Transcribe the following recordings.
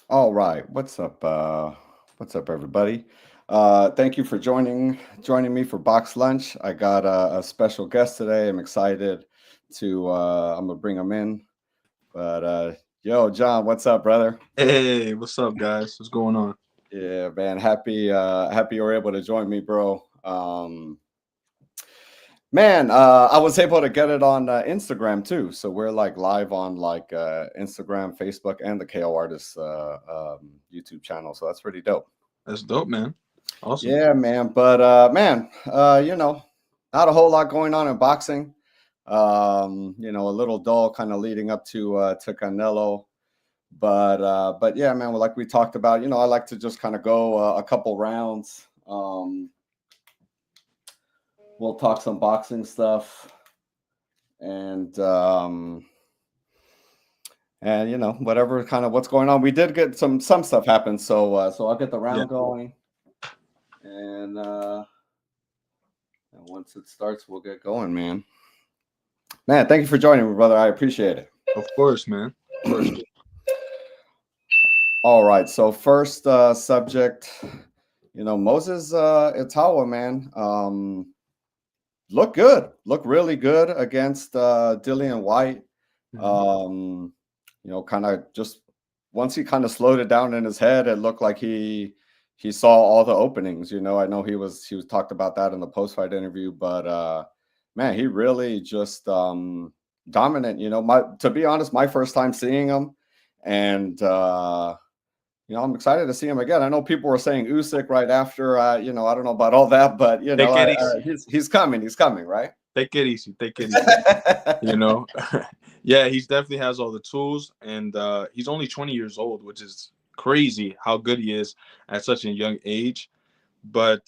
All right. What's up, everybody? Thank you for joining me for Box Lunch. I got a special guest today. I'm excited to I'm gonna bring him in. But yo, John, what's up, brother? Hey, what's up, guys? What's going on? Yeah, man. Happy you were able to join me, bro. Man, I was able to get it on Instagram too. So we're like live on like Instagram, Facebook, and the KO Artists YouTube channel. So that's pretty dope. That's dope, man. Awesome. Yeah, man. But man, not a whole lot going on in boxing. A little dull kind of leading up to Canelo. But yeah, man, well, like we talked about, I like to just kind of go a couple rounds. We'll talk some boxing stuff and whatever kind of what's going on. We did get some stuff happen, so I'll get the Yeah, round going and once it starts, we'll get going, man. Man, thank you for joining me, brother. I appreciate it. of course, man. Of course. All right. So first subject, Moses Itauma, man. Look good. Look really good against Dillian Whyte. Mhm. Kind of just once he kind of slowed it down in his head, it looked like he saw all the openings. I know he was talked about that in the post fight interview, but man, he really just dominant. My to be honest, my first time seeing him, and I'm excited to see him again. I know people were saying Usyk right after. I don't know about all that, but Take it easy. he's coming. He's coming, right? Take it easy. Take it easy. You know, yeah, he's definitely has all the tools, and he's only 20 years old, which is crazy how good he is at such a young age. But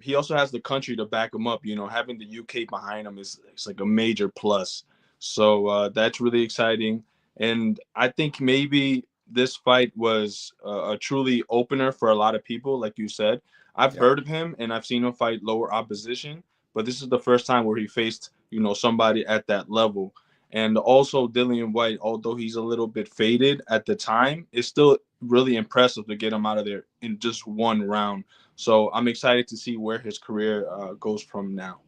he also has the country to back him up. Having the UK behind him is it's like a major plus. So that's really exciting. And I think maybe this fight was a truly opener for a lot of people. Like you said, I've Yeah. heard of him and I've seen him fight lower opposition, but this is the first time where he faced somebody at that level. And also Dillian White, although he's a little bit faded at the time, is still really impressive to get him out of there in just one round. So I'm excited to see where his career goes from now.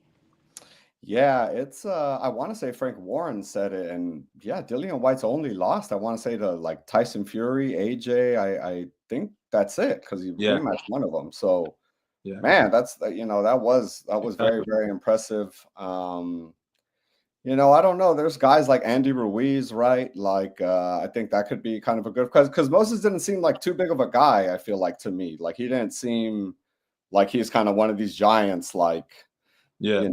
Yeah, it's I want to say Frank Warren said it, and yeah, Dillian White's only lost. I want to say to like Tyson Fury, AJ. I think that's it because he Yeah, rematched one of them. So yeah, man, that was very exactly. very impressive. I don't know. There's guys like Andy Ruiz, right? Like I think that could be kind of a good because Moses didn't seem like too big of a guy. I feel like to me, like he didn't seem like he's kind of one of these giants, like Yeah,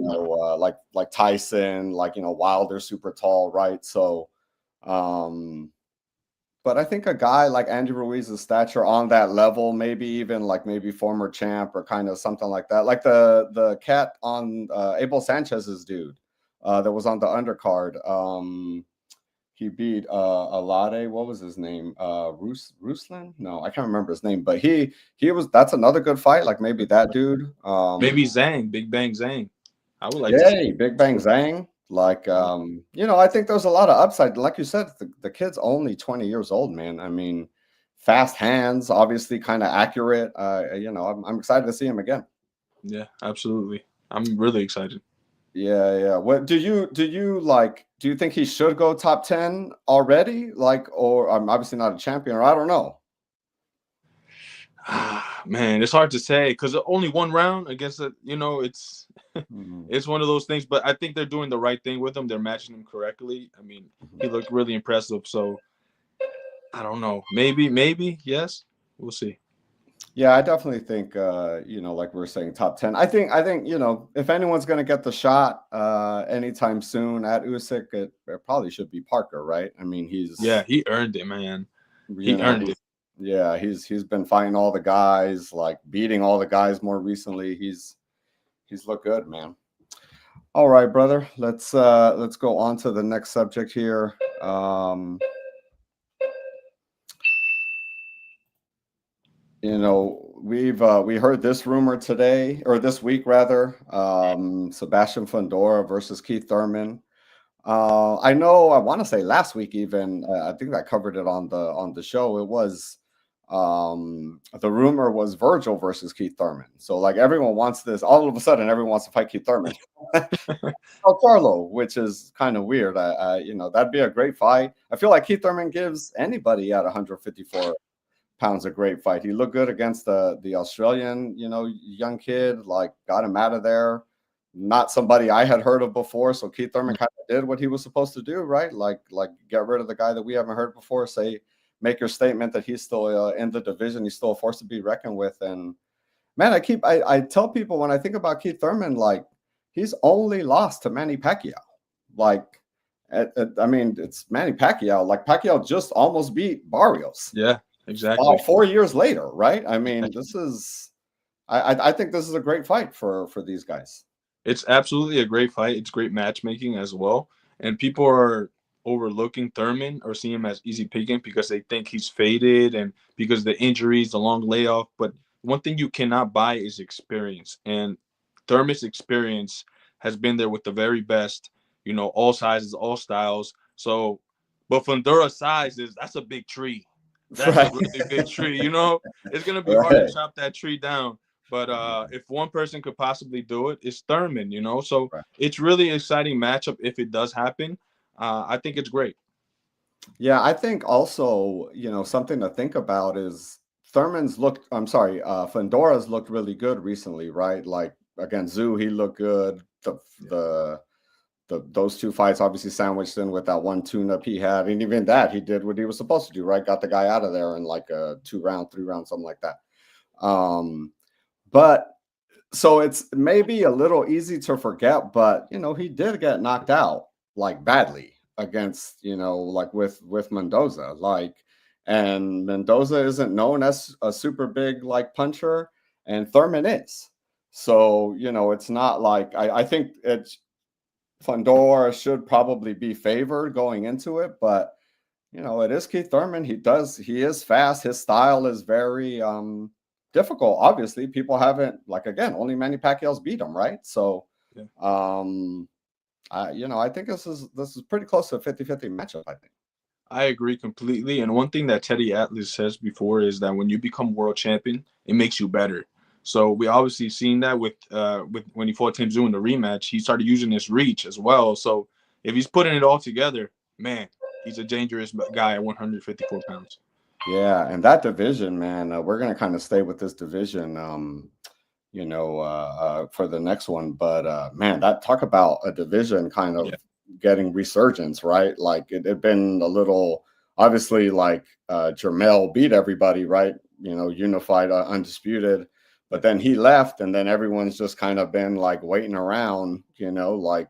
like Tyson, like Wilder, super tall, right? So, um, but I think a guy like Andy Ruiz's stature on that level, maybe even like maybe former champ or kind of something like that, like the cat on Abel Sanchez's dude that was on the undercard. He beat Alade. What was his name? Ruslan? No, I can't remember his name. But he was. That's another good fight. Like maybe that dude. maybe Zhang, Big Bang Zhang. I would like to see. Yay, Big Bang Zang. Like, I think there's a lot of upside. Like you said, the kid's only 20 years old, man. I mean, fast hands, obviously kind of accurate. I'm excited to see him again. Yeah, absolutely. I'm really excited. Yeah, yeah. What do you think he should go top 10 already? Like, or I'm obviously not a champion, or I don't know. Man, it's hard to say because only one round against it. It's Mhm, it's one of those things. But I think they're doing the right thing with him. They're matching him correctly. I mean, mhm. he looked really impressive. So I don't know. Maybe yes. We'll see. Yeah, I definitely think like we were saying, top 10. I think, if anyone's gonna get the shot anytime soon at Usyk, it probably should be Parker, right? I mean, Yeah, he earned it, man. you He know, earned it. he's yeah, he's been fighting all the guys, like beating all the guys more recently. He's looked good, man. All right, brother. Let's go on to the next subject here. We heard this rumor today or this week rather. Sebastian Fundora versus Keith Thurman. I know. I want to say last week even. I think I covered it on the show. It was. the rumor was Vergil versus Keith Thurman. So like everyone wants this. All of a sudden, everyone wants to fight Keith Thurman. El Carlo, which is kind of weird. That'd be a great fight. I feel like Keith Thurman gives anybody at 154 pounds a great fight. He looked good against the Australian, young kid. Like got him out of there. Not somebody I had heard of before. So Keith Thurman kind of did what he was supposed to do, right? Like get rid of the guy that we haven't heard before. Make your statement that he's still in the division. He's still a force to be reckoned with. And man, I tell people when I think about Keith Thurman, like he's only lost to Manny Pacquiao. Like, I mean, it's Manny Pacquiao. Like Pacquiao just almost beat Barrios. Yeah, exactly. 4 years later, right? I mean, this is. I think this is a great fight for these guys. It's absolutely a great fight. It's great matchmaking as well. And people are overlooking Thurman or seeing him as easy picking because they think he's faded and because the injuries, the long layoff. But one thing you cannot buy is experience. And Thurman's experience has been there with the very best, all sizes, all styles. So, but Fundura's sizes, that's a big tree. That's a really big tree. It's going to be hard to chop that tree down. But if one person could possibly do it, it's Thurman, So it's really an exciting matchup if it does happen. I think it's great. Yeah, I think also, something to think about is Fundura's looked really good recently, right? Like against Zoo, he looked good. Those two fights obviously sandwiched in with that one tune-up he had. And even that, he did what he was supposed to do, right? Got the guy out of there in like a 2-round, 3-round, something like that. But so it's maybe a little easy to forget, but he did get knocked out like badly against, like with Mendoza, and Mendoza isn't known as a super big like puncher, and Thurman is. So, it's not like I think Fundora should probably be favored going into it, but it is Keith Thurman. He is fast. His style is very difficult. Obviously, people haven't only Manny Pacquiao's beat him, right? So, yeah. I think this is pretty close to a 50-50 matchup, I think. I agree completely. And one thing that Teddy Atlas says before is that when you become world champion, it makes you better. So we obviously seen that with when he fought Tim Tszyu in the rematch, he started using his reach as well. So if he's putting it all together, man, he's a dangerous guy at 154 pounds. Yeah, and that division, man, we're gonna kind of stay with this division, for the next one. But man, that talk about a division kind of getting resurgence, right? Like it had been a little, obviously, like Jermell beat everybody, right? Unified, undisputed. But then he left, and then everyone's just kind of been like waiting around, like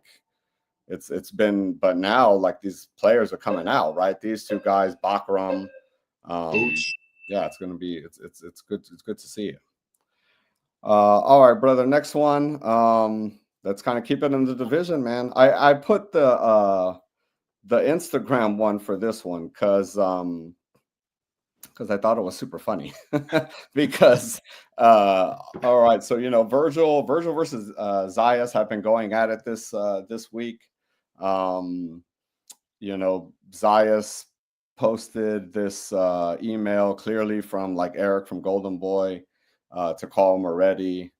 it's been. But now, like these players are coming out, right? These two guys, Bakram. Yeah, it's gonna be it's good. It's good to see it. All right, brother. Next one. Let's kind of keep it in the division, man. I put the Instagram one for this one because I thought it was super funny. Because all right, so Vergil versus Zayes have been going at it this week. Zayes posted this email clearly from like Eric from Golden Boy to call him already.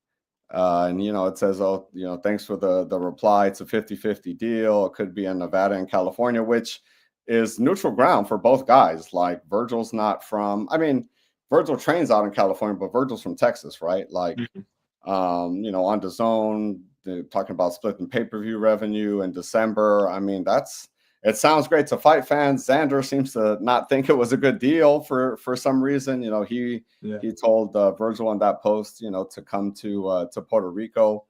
And it says, oh, thanks for the reply. It's a 50-50 deal. It could be in Nevada and California, which is neutral ground for both guys. Like Vergil's not from, Vergil trains out in California, but Vergil's from Texas, right? Like, on DAZN, they're talking about splitting pay-per-view revenue in December. It sounds great to fight fans. Xander seems to not think it was a good deal for some reason. He told Vergil in that post, to come to Puerto Rico.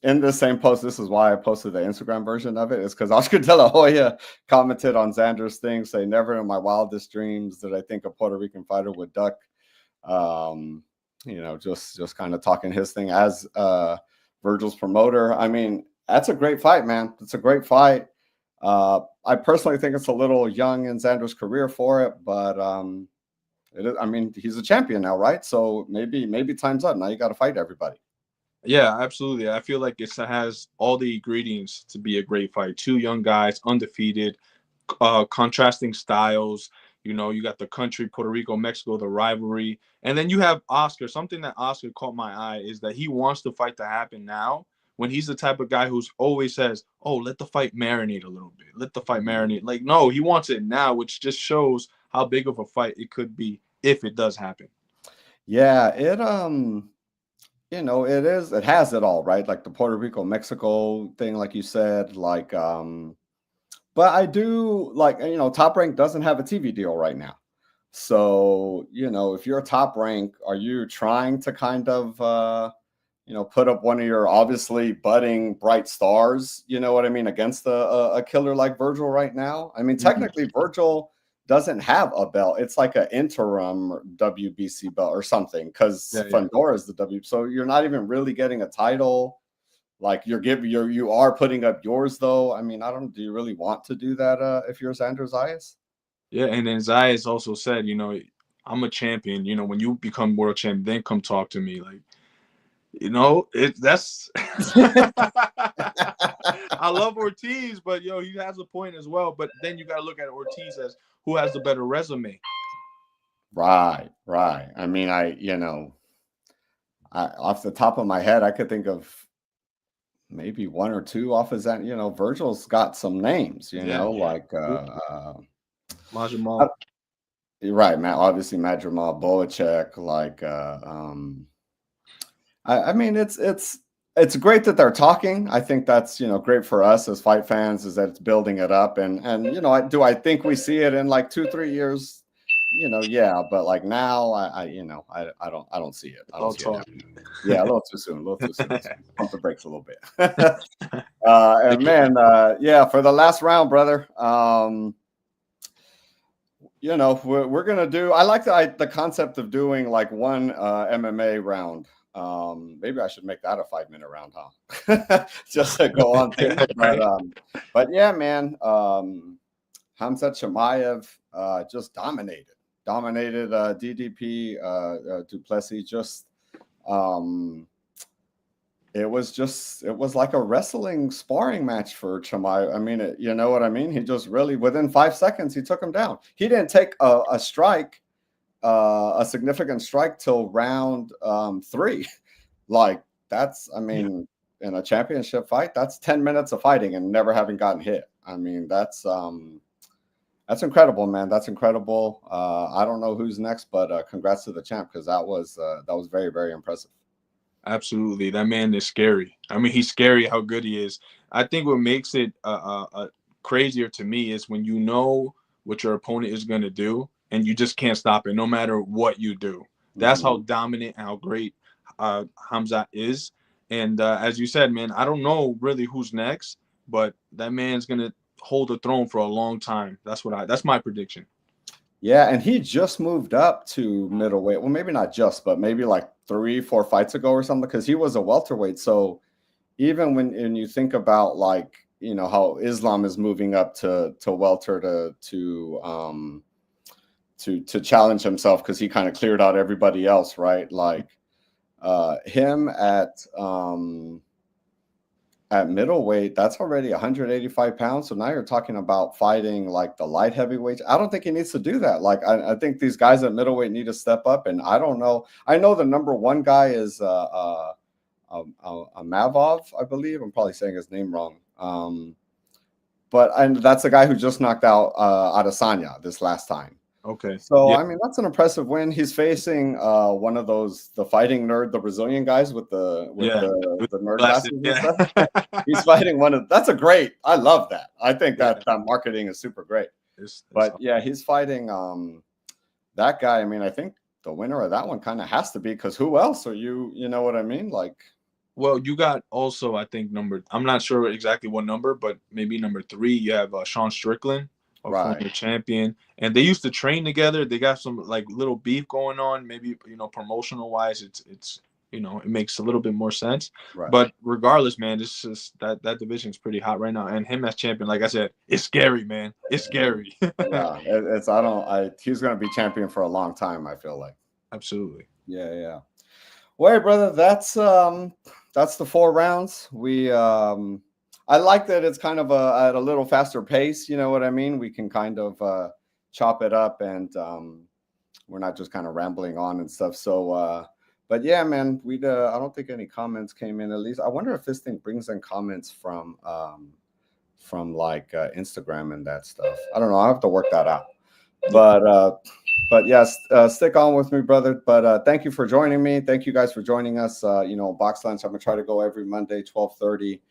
In the same post, this is why I posted the Instagram version of it, is because Oscar De La Hoya commented on Xander's thing, saying, "Never in my wildest dreams did I think a Puerto Rican fighter would duck." Just kind of talking his thing as Vergil's promoter. That's a great fight, man. It's a great fight. I personally think it's a little young in Xander's career for it, but it is, he's a champion now, right? So maybe time's up. Now you got to fight everybody. Yeah, absolutely. I feel like it has all the ingredients to be a great fight. Two young guys, undefeated, contrasting styles. You know, you got the country, Puerto Rico, Mexico, the rivalry. And then you have Oscar. Something that Oscar caught my eye is that he wants the fight to happen now, when he's the type of guy who's always says, oh, let the fight marinate a little bit. Let the fight marinate. Like, no, he wants it now, which just shows how big of a fight it could be if it does happen. Yeah, it it has it all, right? Like the Puerto Rico Mexico thing, like you said, like but I do like, Top Rank doesn't have a TV deal right now. So, if you're a Top Rank, are you trying to kind of put up one of your obviously budding bright stars, you know what I mean, against a killer like Vergil right now? I mean, technically Vergil doesn't have a belt. It's like an interim WBC belt or something, because Fundora is the W. So you're not even really getting a title. Like you are putting up yours though. I mean, do you really want to do that if you're Xandez Zayes? Yeah, and then Zayes also said, I'm a champion. When you become world champion, then come talk to me. Like, that's I love Ortiz, but he has a point as well. But then you got to look at Ortiz as who has the better resume. Right. I mean, off the top of my head, I could think of maybe one or two off his end. Vergil's got some names, like Majamal. Right, Matt. Obviously, Majamal, Boacek. Like, I mean, it's great that they're talking. I think that's great for us as fight fans, is that it's building it up. And do I think we see it in like 2-3 years? Yeah, but like now, I don't see it. I don't see it happening. Yeah, a little too soon. Pump the brakes a little bit. And man, for the last round, brother. We're gonna do. I like the concept of doing like one MMA round. Maybe I should make that a 5-minute round, huh? Just to go on things. But yeah, man. Khamzat Chimaev just dominated DDP Duplessis. Just it was like a wrestling sparring match for Chimaev. I mean, you know what I mean? He just really, within 5 seconds, he took him down. He didn't take a strike, a significant strike, till round 3. Like, that's, I mean, in a championship fight, that's 10 minutes of fighting and never having gotten hit. I mean, that's incredible, man. That's incredible. I don't know who's next, but congrats to the champ, because that was very, very impressive. Absolutely. That man is scary. I mean, he's scary how good he is. I think what makes it crazier to me is when you know what your opponent is going to do and you just can't stop it no matter what you do. That's how dominant and how great Khamzat is. And as you said, man, I don't know really who's next, but that man's going to hold the throne for a long time. That's my prediction. Yeah, and he just moved up to middleweight. Well, maybe not just, but maybe like 3-4 fights ago or something, because he was a welterweight. So even when you think about, like, how Islam is moving up to welter to challenge himself, because he kind of cleared out everybody else, right? Like him at middleweight, that's already 185 pounds. So now you're talking about fighting like the light heavyweights. I don't think he needs to do that. Like, I think these guys at middleweight need to step up. And I don't know. I know the number one guy is Mavov, I believe. I'm probably saying his name wrong. But that's the guy who just knocked out Adesanya this last time. Okay. So, yeah. I mean, that's an impressive win. He's facing one of the fighting nerd, the Brazilian guys with the nerd glasses and stuff. He's fighting that's I love that. I think that marketing is super great. But yeah, he's fighting that guy. I mean, I think the winner of that one kind of has to be, because who else are you know what I mean? Like, well, you got also, I think, I'm not sure exactly what number, but maybe number 3, you have Sean Strickland, a former champion, and they used to train together. They got some like little beef going on. Maybe promotional wise, it's it makes a little bit more sense. Right. But regardless, man, it's just that division is pretty hot right now, and him as champion, like I said, it's scary, man. It's scary. Yeah, he's gonna be champion for a long time, I feel like. Absolutely. Yeah. Well, hey, brother, that's the 4 rounds. I like that it's kind of at a little faster pace. You know what I mean? We can kind of chop it up, and we're not just kind of rambling on and stuff. So, but yeah, man, I don't think any comments came in. At least I wonder if this thing brings in comments from like Instagram and that stuff. I don't know. I'll have to work that out. But yes, stick on with me, brother. But thank you for joining me. Thank you guys for joining us. Box lunch, I'm gonna try to go every Monday, 12:30.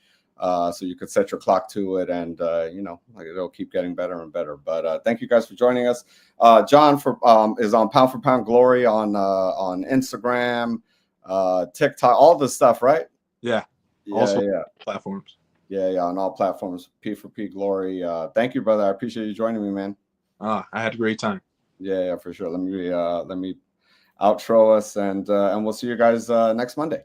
So you could set your clock to it, and it'll keep getting better and better. But thank you guys for joining us. John is on Pound for Pound Glory on Instagram, TikTok, all this stuff, right? Yeah. Also platforms. Yeah, on all platforms. P for P Glory. Thank you, brother. I appreciate you joining me, man. I had a great time. Yeah, for sure. Let me outro us, and we'll see you guys next Monday.